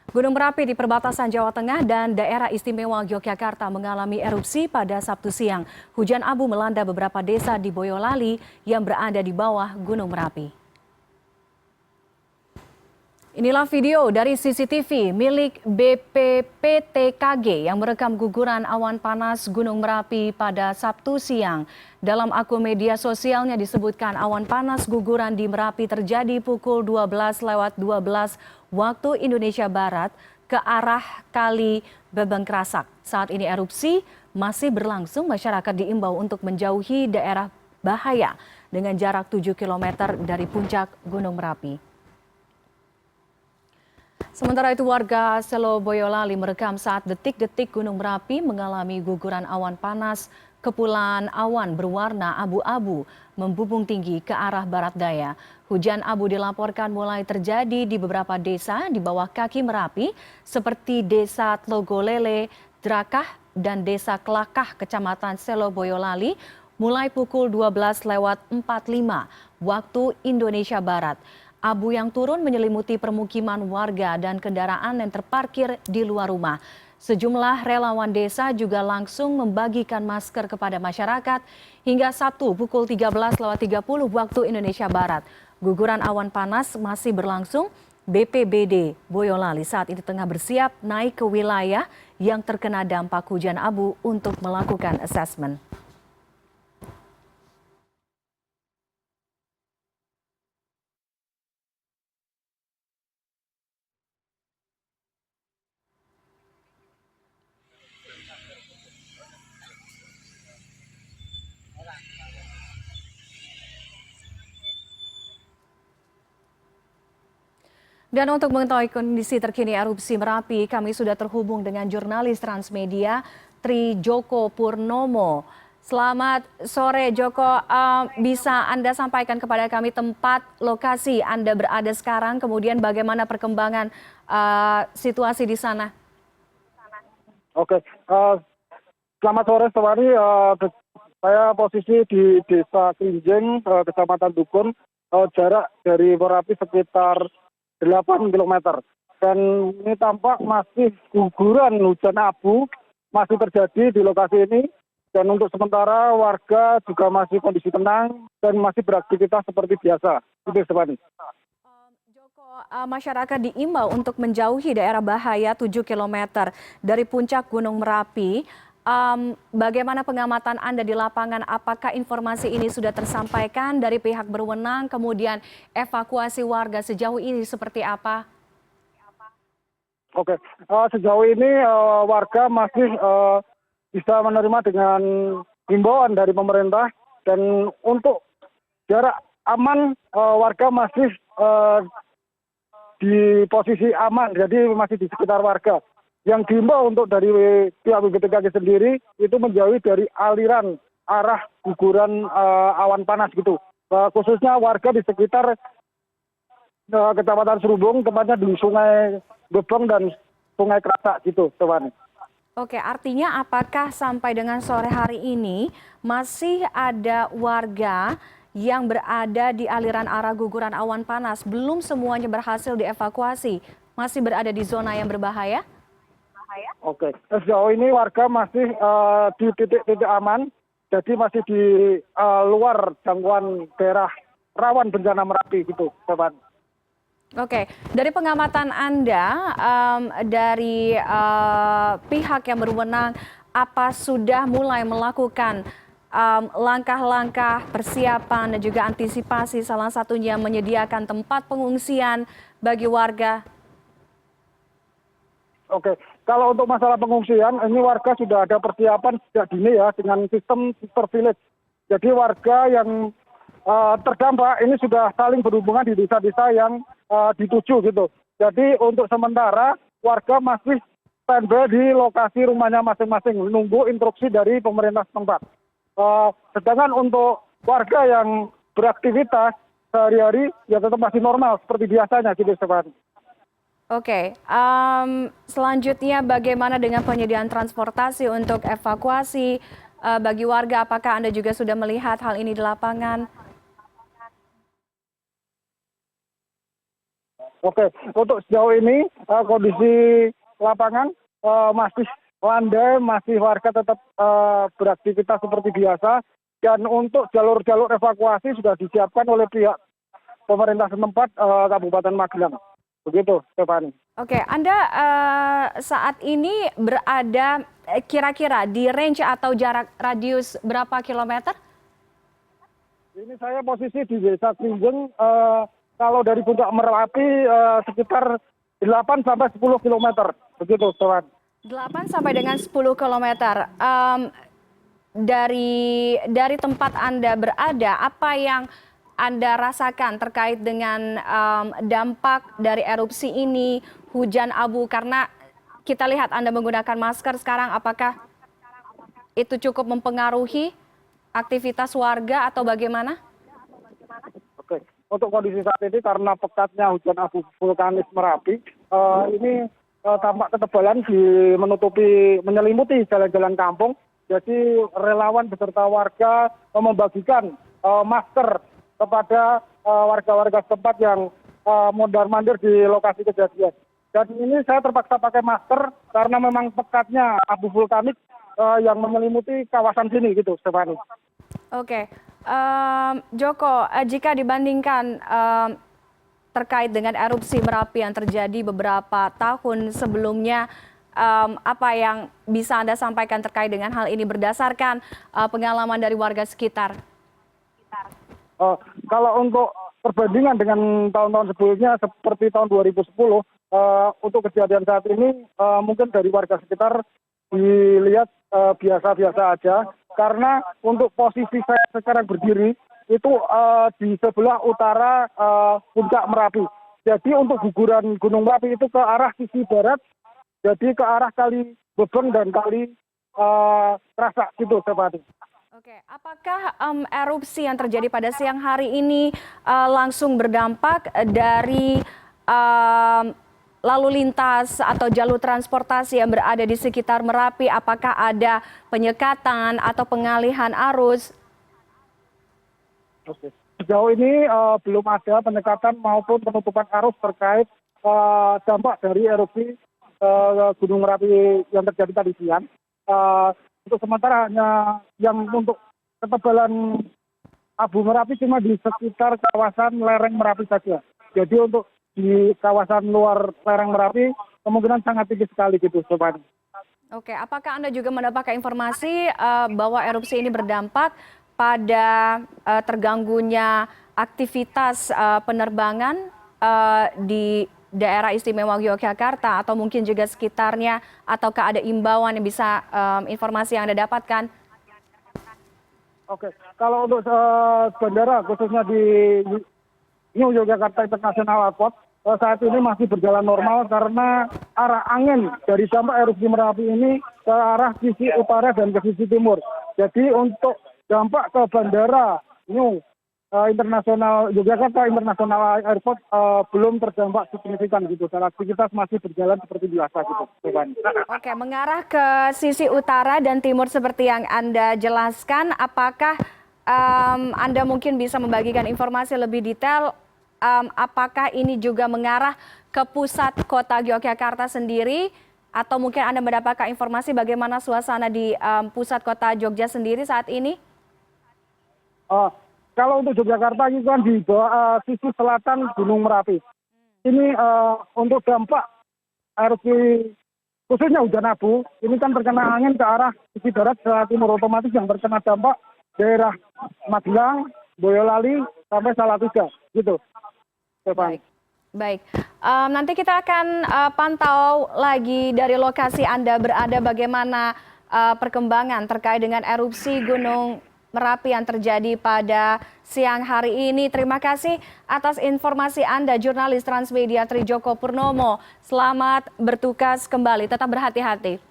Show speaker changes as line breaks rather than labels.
Gunung Merapi di perbatasan Jawa Tengah dan daerah istimewa Yogyakarta mengalami erupsi pada Sabtu siang. Hujan abu melanda beberapa desa di Boyolali yang berada di bawah Gunung Merapi. Inilah video dari CCTV milik BPPTKG yang merekam guguran awan panas Gunung Merapi pada Sabtu siang. Dalam akun media sosialnya disebutkan awan panas guguran di Merapi terjadi pukul 12:12 waktu Indonesia Barat ke arah Kali Bebengkrasak. Saat ini erupsi masih berlangsung, masyarakat diimbau untuk menjauhi daerah bahaya dengan jarak 7 km dari puncak Gunung Merapi. Sementara itu warga Selo Boyolali merekam saat detik-detik Gunung Merapi mengalami guguran awan panas. Kepulan awan berwarna abu-abu membumbung tinggi ke arah barat daya. Hujan abu dilaporkan mulai terjadi di beberapa desa di bawah kaki Merapi seperti Desa Tlogolele, Drakah, dan Desa Kelakah, Kecamatan Selo Boyolali mulai pukul 12:45 waktu Indonesia Barat. Abu yang turun menyelimuti permukiman warga dan kendaraan yang terparkir di luar rumah. Sejumlah relawan desa juga langsung membagikan masker kepada masyarakat hingga Sabtu pukul 13:30 waktu Indonesia Barat. Guguran awan panas masih berlangsung. BPBD Boyolali saat ini tengah bersiap naik ke wilayah yang terkena dampak hujan abu untuk melakukan asesmen. Dan untuk mengetahui kondisi terkini erupsi Merapi, kami sudah terhubung dengan jurnalis Transmedia Tri Joko Purnomo. Selamat sore Joko, bisa Anda sampaikan kepada kami tempat lokasi Anda berada sekarang, kemudian bagaimana perkembangan situasi di sana?
Oke, selamat sore Stefani. Saya posisi di Desa Klinjeng, Kecamatan Dukun, jarak dari Merapi sekitar 8 km. Dan ini tampak masih guguran hujan abu masih terjadi di lokasi ini. Dan untuk sementara warga juga masih kondisi tenang dan masih beraktivitas seperti biasa. Itu Stefani.
Joko, masyarakat diimbau untuk menjauhi daerah bahaya 7 km dari puncak Gunung Merapi. Bagaimana pengamatan Anda di lapangan? Apakah informasi ini sudah tersampaikan dari pihak berwenang? Kemudian evakuasi warga sejauh ini seperti apa?
Oke, sejauh ini warga masih bisa menerima dengan himbauan dari pemerintah dan untuk jarak aman warga masih di posisi aman, jadi masih di sekitar warga. Yang diimbau untuk dari pihak BPTKG sendiri itu menjauhi dari aliran arah guguran awan panas gitu. Khususnya warga di sekitar Kecamatan Serubung, tepatnya di Sungai Gebeng dan Sungai Kerasak gitu, teman.
Oke, artinya apakah sampai dengan sore hari ini masih ada warga yang berada di aliran arah guguran awan panas? Belum semuanya berhasil dievakuasi, masih berada di zona yang berbahaya?
Oke, sejauh ini warga masih di titik-titik aman, jadi masih di luar jangkauan daerah rawan bencana Merapi gitu, teman.
Oke, dari pengamatan Anda, dari pihak yang berwenang, apa sudah mulai melakukan langkah-langkah persiapan dan juga antisipasi, salah satunya menyediakan tempat pengungsian bagi warga?
Oke, kalau untuk masalah pengungsian, ini warga sudah ada persiapan sejak dini ya dengan sistem sister village. Jadi warga yang terdampak ini sudah saling berhubungan di desa-desa yang dituju gitu. Jadi untuk sementara warga masih standby di lokasi rumahnya masing-masing menunggu instruksi dari pemerintah setempat. Sedangkan untuk warga yang beraktivitas sehari-hari ya tetap masih normal seperti biasanya gitu, Stefan.
Oke, selanjutnya bagaimana dengan penyediaan transportasi untuk evakuasi bagi warga? Apakah Anda juga sudah melihat hal ini di lapangan?
Oke, untuk sejauh ini kondisi lapangan masih landai, masih warga tetap beraktivitas seperti biasa. Dan untuk jalur-jalur evakuasi sudah disiapkan oleh pihak pemerintah setempat Kabupaten Magelang. Begitu, Stefani.
Oke, Anda saat ini berada kira-kira di range atau jarak radius berapa kilometer?
Ini saya posisi di Desa Krinjeng, kalau dari Puncak Merapi sekitar 8 sampai 10 kilometer. Begitu, Stefani.
8 sampai dengan 10 kilometer. Dari tempat Anda berada, apa yang Anda rasakan terkait dengan dampak dari erupsi ini, hujan abu? Karena kita lihat Anda menggunakan masker sekarang, apakah itu cukup mempengaruhi aktivitas warga atau bagaimana?
Oke, untuk kondisi saat ini karena pekatnya hujan abu vulkanis Merapi, ini tampak ketebalan menyelimuti jalan-jalan kampung. Jadi relawan beserta warga membagikan masker kepada warga-warga setempat yang mondar-mandir di lokasi kejadian. Dan ini saya terpaksa pakai masker karena memang pekatnya abu vulkanik yang menyelimuti kawasan sini gitu, Stefani.
Oke, Joko, jika dibandingkan terkait dengan erupsi Merapi yang terjadi beberapa tahun sebelumnya, apa yang bisa Anda sampaikan terkait dengan hal ini berdasarkan pengalaman dari warga sekitar?
Kalau untuk perbandingan dengan tahun-tahun sebelumnya seperti tahun 2010, untuk kejadian saat ini mungkin dari warga sekitar dilihat biasa-biasa aja. Karena untuk posisi saya sekarang berdiri itu di sebelah utara Puncak Merapi. Jadi untuk guguran Gunung Merapi itu ke arah sisi barat, jadi ke arah Kali Bebeng dan Kali Rasak gitu, Stefani.
Oke, apakah erupsi yang terjadi pada siang hari ini langsung berdampak dari lalu lintas atau jalur transportasi yang berada di sekitar Merapi? Apakah ada penyekatan atau pengalihan arus?
Oke. Sejauh ini belum ada penyekatan maupun penutupan arus terkait dampak dari erupsi Gunung Merapi yang terjadi tadi siang. Untuk sementara hanya yang untuk ketebalan abu Merapi cuma di sekitar kawasan lereng Merapi saja. Jadi untuk di kawasan luar lereng Merapi kemungkinan sangat tinggi sekali gitu, Sobat.
Oke, apakah Anda juga mendapatkan informasi bahwa erupsi ini berdampak pada terganggunya aktivitas penerbangan di daerah istimewa Yogyakarta atau mungkin juga sekitarnya, ataukah ada imbauan yang bisa informasi yang Anda dapatkan?
Oke, kalau untuk bandara khususnya di New Yogyakarta International Airport saat ini masih berjalan normal karena arah angin dari dampak erupsi Merapi ini ke arah sisi utara dan ke sisi timur. Jadi untuk dampak ke bandara New International Yogyakarta International Airport belum terdampak signifikan gitu. Dan aktivitas masih berjalan seperti biasa gitu.
Oke, mengarah ke sisi utara dan timur seperti yang Anda jelaskan, apakah Anda mungkin bisa membagikan informasi lebih detail? Apakah ini juga mengarah ke pusat kota Yogyakarta sendiri, atau mungkin Anda mendapatkan informasi bagaimana suasana di pusat kota Jogja sendiri saat ini?
Kalau untuk Yogyakarta itu kan di bawah sisi selatan Gunung Merapi. Ini untuk dampak erupsi khususnya hujan abu, ini kan terkena angin ke arah sisi barat ke timur, otomatis yang terkena dampak daerah Magelang, Boyolali sampai Salatiga gitu.
Baik, baik. Nanti kita akan pantau lagi dari lokasi Anda berada bagaimana perkembangan terkait dengan erupsi Gunung Merapi yang terjadi pada siang hari ini. Terima kasih atas informasi Anda, jurnalis Transmedia Trijoko Purnomo. Selamat bertugas kembali, tetap berhati-hati.